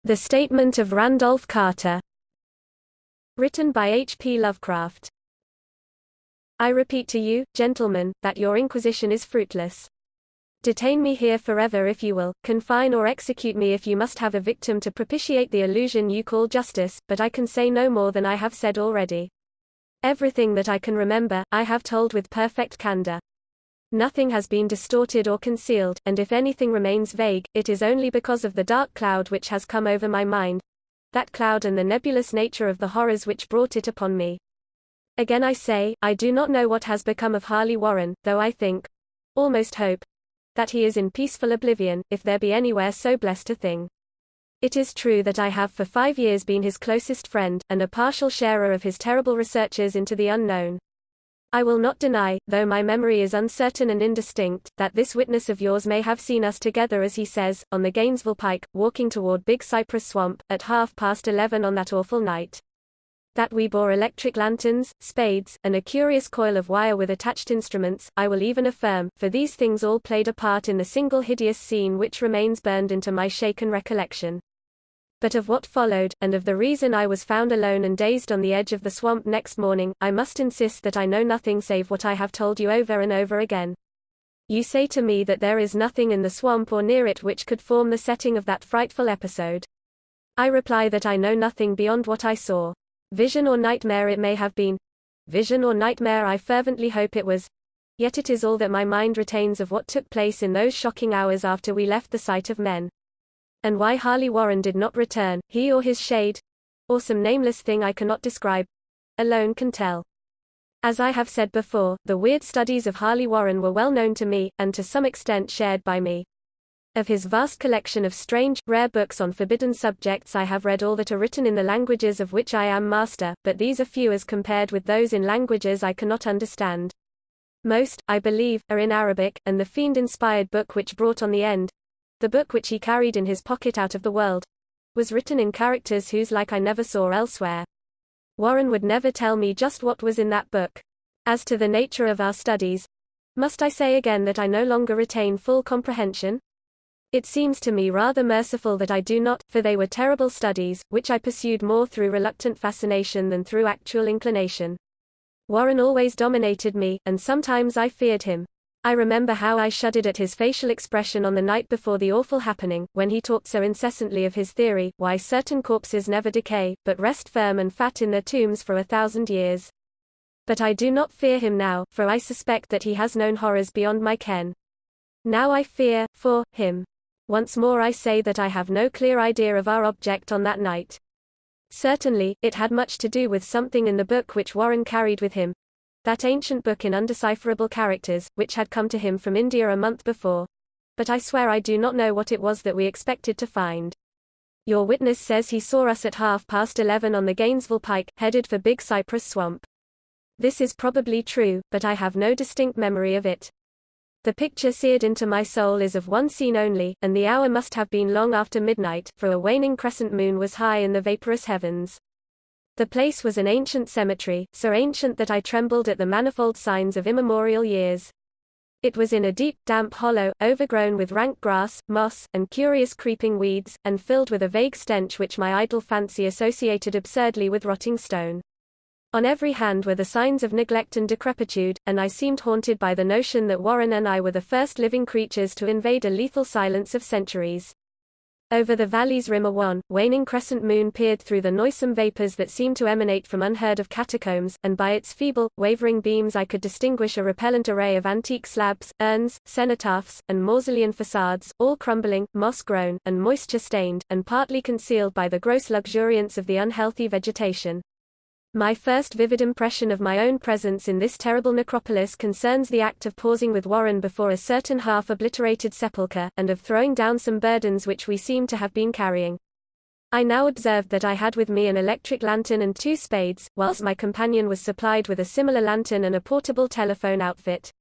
The Statement of Randolph Carter. Written by H.P. Lovecraft. I repeat to you, gentlemen, that your inquisition is fruitless. Detain me here forever if you will, confine or execute me if you must have a victim to propitiate the illusion you call justice, but I can say no more than I have said already. Everything that I can remember, I have told with perfect candor. Nothing has been distorted or concealed, and if anything remains vague, it is only because of the dark cloud which has come over my mind. That cloud and the nebulous nature of the horrors which brought it upon me. Again I say, I do not know what has become of Harley Warren, though I think—almost hope—that he is in peaceful oblivion, if there be anywhere so blessed a thing. It is true that I have for 5 years been his closest friend, and a partial sharer of his terrible researches into the unknown. I will not deny, though my memory is uncertain and indistinct, that this witness of yours may have seen us together, as he says, on the Gainesville Pike, walking toward Big Cypress Swamp, at 11:30 on that awful night. That we bore electric lanterns, spades, and a curious coil of wire with attached instruments, I will even affirm, for these things all played a part in the single hideous scene which remains burned into my shaken recollection. But of what followed, and of the reason I was found alone and dazed on the edge of the swamp next morning, I must insist that I know nothing save what I have told you over and over again. You say to me that there is nothing in the swamp or near it which could form the setting of that frightful episode. I reply that I know nothing beyond what I saw. Vision or nightmare it may have been. Vision or nightmare I fervently hope it was. Yet it is all that my mind retains of what took place in those shocking hours after we left the sight of men. And why Harley Warren did not return, he or his shade, or some nameless thing I cannot describe, alone can tell. As I have said before, the weird studies of Harley Warren were well known to me, and to some extent shared by me. Of his vast collection of strange, rare books on forbidden subjects I have read all that are written in the languages of which I am master, but these are few as compared with those in languages I cannot understand. Most, I believe, are in Arabic, and the fiend-inspired book which brought on the end, the book which he carried in his pocket out of the world, was written in characters whose like I never saw elsewhere. Warren would never tell me just what was in that book. As to the nature of our studies, must I say again that I no longer retain full comprehension? It seems to me rather merciful that I do not, for they were terrible studies, which I pursued more through reluctant fascination than through actual inclination. Warren always dominated me, and sometimes I feared him. I remember how I shuddered at his facial expression on the night before the awful happening, when he talked so incessantly of his theory, why certain corpses never decay, but rest firm and fat in their tombs for 1,000 years. But I do not fear him now, for I suspect that he has known horrors beyond my ken. Now I fear, for him. Once more I say that I have no clear idea of our object on that night. Certainly, it had much to do with something in the book which Warren carried with him. That ancient book in undecipherable characters, which had come to him from India a month before. But I swear I do not know what it was that we expected to find. Your witness says he saw us at 11:30 on the Gainesville Pike, headed for Big Cypress Swamp. This is probably true, but I have no distinct memory of it. The picture seared into my soul is of one scene only, and the hour must have been long after midnight, for a waning crescent moon was high in the vaporous heavens. The place was an ancient cemetery, so ancient that I trembled at the manifold signs of immemorial years. It was in a deep, damp hollow, overgrown with rank grass, moss, and curious creeping weeds, and filled with a vague stench which my idle fancy associated absurdly with rotting stone. On every hand were the signs of neglect and decrepitude, and I seemed haunted by the notion that Warren and I were the first living creatures to invade a lethal silence of centuries. Over the valley's rim a wan, waning crescent moon peered through the noisome vapors that seemed to emanate from unheard of catacombs, and by its feeble, wavering beams I could distinguish a repellent array of antique slabs, urns, cenotaphs, and mausolean facades, all crumbling, moss-grown, and moisture-stained, and partly concealed by the gross luxuriance of the unhealthy vegetation. My first vivid impression of my own presence in this terrible necropolis concerns the act of pausing with Warren before a certain half-obliterated sepulchre, and of throwing down some burdens which we seemed to have been carrying. I now observed that I had with me an electric lantern and 2 spades, whilst my companion was supplied with a similar lantern and a portable telephone outfit.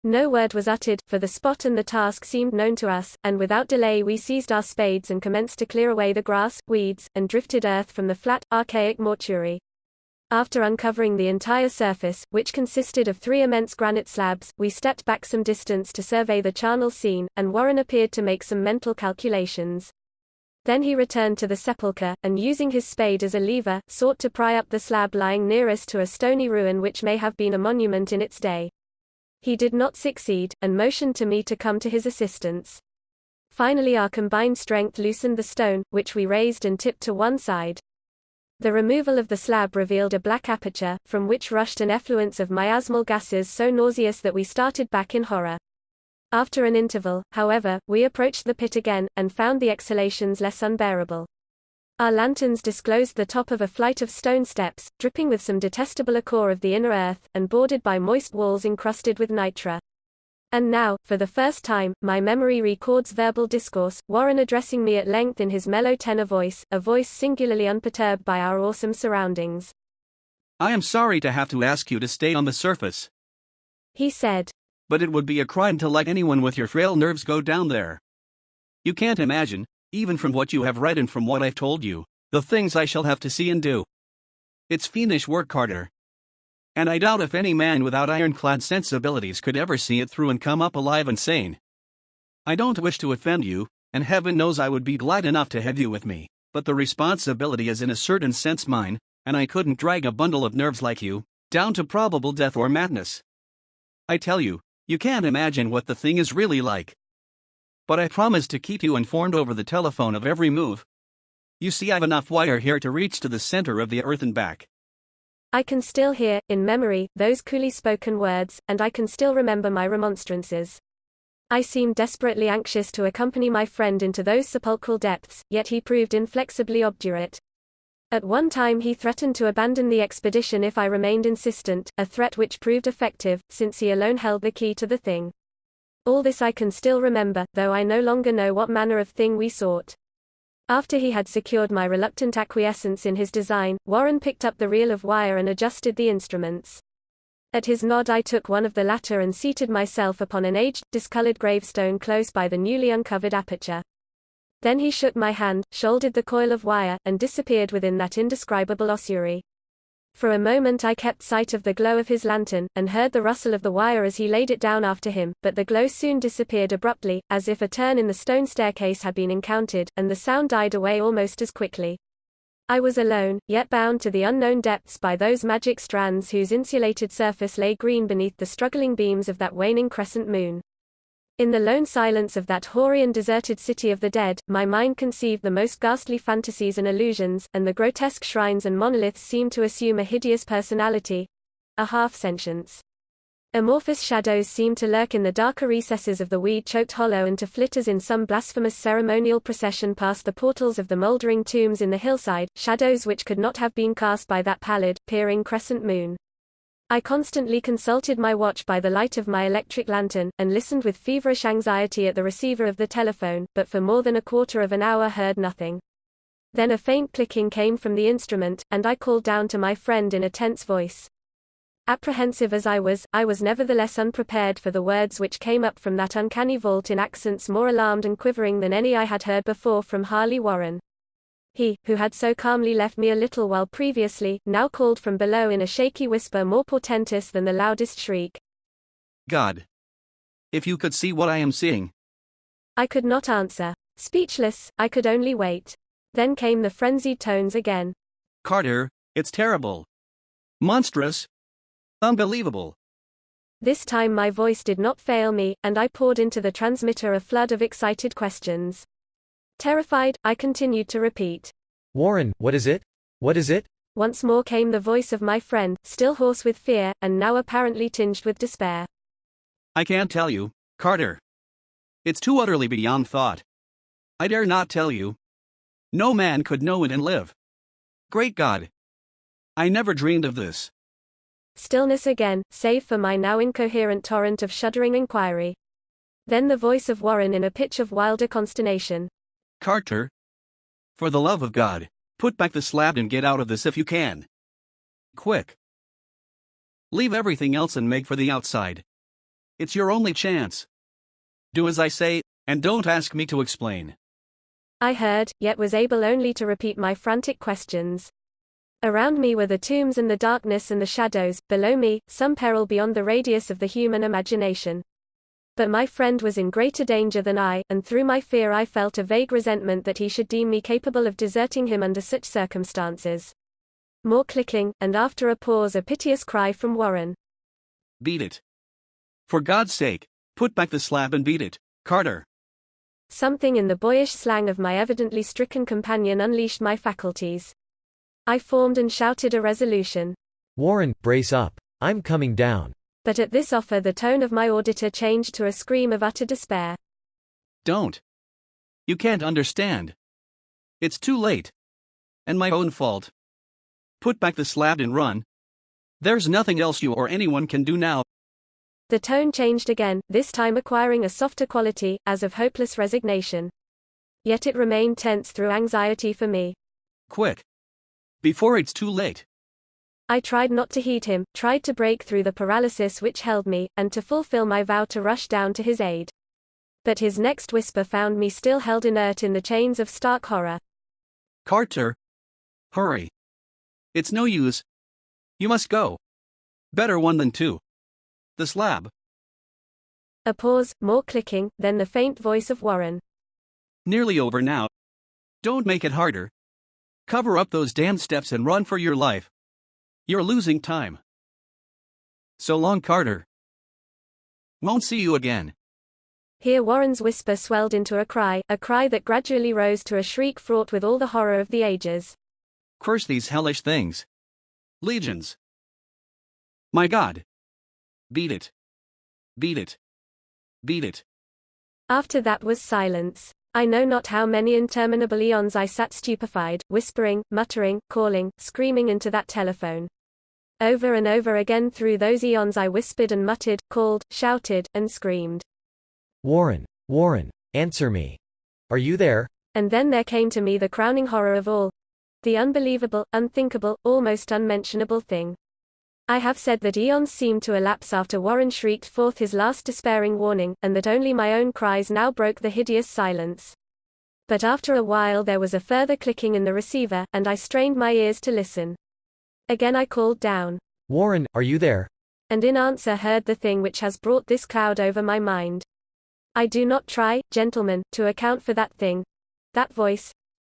No word was uttered, for the spot and the task seemed known to us, and without delay we seized our spades and commenced to clear away the grass, weeds, and drifted earth from the flat, archaic mortuary. After uncovering the entire surface, which consisted of 3 immense granite slabs, we stepped back some distance to survey the charnel scene, and Warren appeared to make some mental calculations. Then he returned to the sepulchre, and using his spade as a lever, sought to pry up the slab lying nearest to a stony ruin which may have been a monument in its day. He did not succeed, and motioned to me to come to his assistance. Finally our combined strength loosened the stone, which we raised and tipped to one side. The removal of the slab revealed a black aperture, from which rushed an effluence of miasmal gases so nauseous that we started back in horror. After an interval, however, we approached the pit again, and found the exhalations less unbearable. Our lanterns disclosed the top of a flight of stone steps, dripping with some detestable ichor of the inner earth, and bordered by moist walls encrusted with nitre. And now, for the first time, my memory records verbal discourse, Warren addressing me at length in his mellow tenor voice, a voice singularly unperturbed by our awesome surroundings. I am sorry to have to ask you to stay on the surface, he said. But it would be a crime to let anyone with your frail nerves go down there. You can't imagine, even from what you have read and from what I've told you, the things I shall have to see and do. It's fiendish work, Carter. And I doubt if any man without ironclad sensibilities could ever see it through and come up alive and sane. I don't wish to offend you, and heaven knows I would be glad enough to have you with me, but the responsibility is in a certain sense mine, and I couldn't drag a bundle of nerves like you down to probable death or madness. I tell you, you can't imagine what the thing is really like. But I promise to keep you informed over the telephone of every move. You see, I've enough wire here to reach to the center of the earth and back. I can still hear, in memory, those coolly spoken words, and I can still remember my remonstrances. I seemed desperately anxious to accompany my friend into those sepulchral depths, yet he proved inflexibly obdurate. At one time he threatened to abandon the expedition if I remained insistent, a threat which proved effective, since he alone held the key to the thing. All this I can still remember, though I no longer know what manner of thing we sought. After he had secured my reluctant acquiescence in his design, Warren picked up the reel of wire and adjusted the instruments. At his nod I took one of the latter and seated myself upon an aged, discolored gravestone close by the newly uncovered aperture. Then he shook my hand, shouldered the coil of wire, and disappeared within that indescribable ossuary. For a moment I kept sight of the glow of his lantern, and heard the rustle of the wire as he laid it down after him, but the glow soon disappeared abruptly, as if a turn in the stone staircase had been encountered, and the sound died away almost as quickly. I was alone, yet bound to the unknown depths by those magic strands whose insulated surface lay green beneath the struggling beams of that waning crescent moon. In the lone silence of that hoary and deserted city of the dead, my mind conceived the most ghastly fantasies and illusions, and the grotesque shrines and monoliths seemed to assume a hideous personality, a half-sentience. Amorphous shadows seemed to lurk in the darker recesses of the weed-choked hollow and to flit as in some blasphemous ceremonial procession past the portals of the mouldering tombs in the hillside, shadows which could not have been cast by that pallid, peering crescent moon. I constantly consulted my watch by the light of my electric lantern, and listened with feverish anxiety at the receiver of the telephone, but for more than a quarter of an hour heard nothing. Then a faint clicking came from the instrument, and I called down to my friend in a tense voice. Apprehensive as I was nevertheless unprepared for the words which came up from that uncanny vault in accents more alarmed and quivering than any I had heard before from Harley Warren. He, who had so calmly left me a little while previously, now called from below in a shaky whisper more portentous than the loudest shriek. God! If you could see what I am seeing! I could not answer. Speechless, I could only wait. Then came the frenzied tones again. Carter, it's terrible! Monstrous! Unbelievable! This time my voice did not fail me, and I poured into the transmitter a flood of excited questions. Terrified, I continued to repeat. Warren, what is it? What is it? Once more came the voice of my friend, still hoarse with fear, and now apparently tinged with despair. I can't tell you, Carter. It's too utterly beyond thought. I dare not tell you. No man could know it and live. Great God! I never dreamed of this. Stillness again, save for my now incoherent torrent of shuddering inquiry. Then the voice of Warren in a pitch of wilder consternation. Carter, for the love of God, put back the slab and get out of this if you can. Quick. Leave everything else and make for the outside. It's your only chance. Do as I say, and don't ask me to explain. I heard, yet was able only to repeat my frantic questions. Around me were the tombs and the darkness and the shadows, below me, some peril beyond the radius of the human imagination. But my friend was in greater danger than I, and through my fear I felt a vague resentment that he should deem me capable of deserting him under such circumstances. More clicking, and after a pause a piteous cry from Warren. Beat it. For God's sake, put back the slab and beat it, Carter. Something in the boyish slang of my evidently stricken companion unleashed my faculties. I formed and shouted a resolution. Warren, brace up. I'm coming down. But at this offer the tone of my auditor changed to a scream of utter despair. Don't. You can't understand. It's too late. And my own fault. Put back the slab and run. There's nothing else you or anyone can do now. The tone changed again, this time acquiring a softer quality, as of hopeless resignation. Yet it remained tense through anxiety for me. Quick. Before it's too late. I tried not to heed him, tried to break through the paralysis which held me, and to fulfill my vow to rush down to his aid. But his next whisper found me still held inert in the chains of stark horror. Carter. Hurry. It's no use. You must go. Better one than two. The slab. A pause, more clicking, then the faint voice of Warren. Nearly over now. Don't make it harder. Cover up those damn steps and run for your life. You're losing time. So long, Carter. Won't see you again. Here Warren's whisper swelled into a cry that gradually rose to a shriek fraught with all the horror of the ages. Curse these hellish things. Legions. My God. Beat it. Beat it. Beat it. After that was silence. I know not how many interminable eons I sat stupefied, whispering, muttering, calling, screaming into that telephone. Over and over again through those eons I whispered and muttered, called, shouted, and screamed. Warren, Warren, answer me. Are you there? And then there came to me the crowning horror of all. The unbelievable, unthinkable, almost unmentionable thing. I have said that eons seemed to elapse after Warren shrieked forth his last despairing warning, and that only my own cries now broke the hideous silence. But after a while there was a further clicking in the receiver, and I strained my ears to listen. Again I called down. Warren, are you there? And in answer heard the thing which has brought this cloud over my mind. I do not try, gentlemen, to account for that thing. That voice.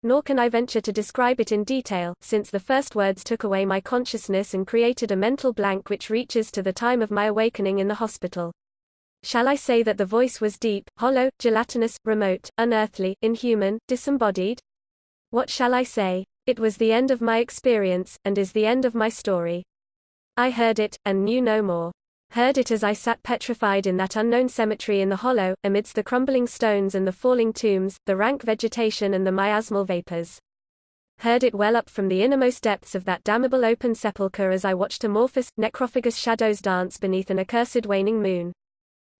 Nor can I venture to describe it in detail, since the first words took away my consciousness and created a mental blank which reaches to the time of my awakening in the hospital. Shall I say that the voice was deep, hollow, gelatinous, remote, unearthly, inhuman, disembodied? What shall I say? It was the end of my experience, and is the end of my story. I heard it, and knew no more. Heard it as I sat petrified in that unknown cemetery in the hollow, amidst the crumbling stones and the falling tombs, the rank vegetation and the miasmal vapors. Heard it well up from the innermost depths of that damnable open sepulchre as I watched amorphous, necrophagous shadows dance beneath an accursed waning moon.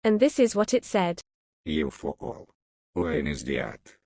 And this is what it said. You fool. When is the art?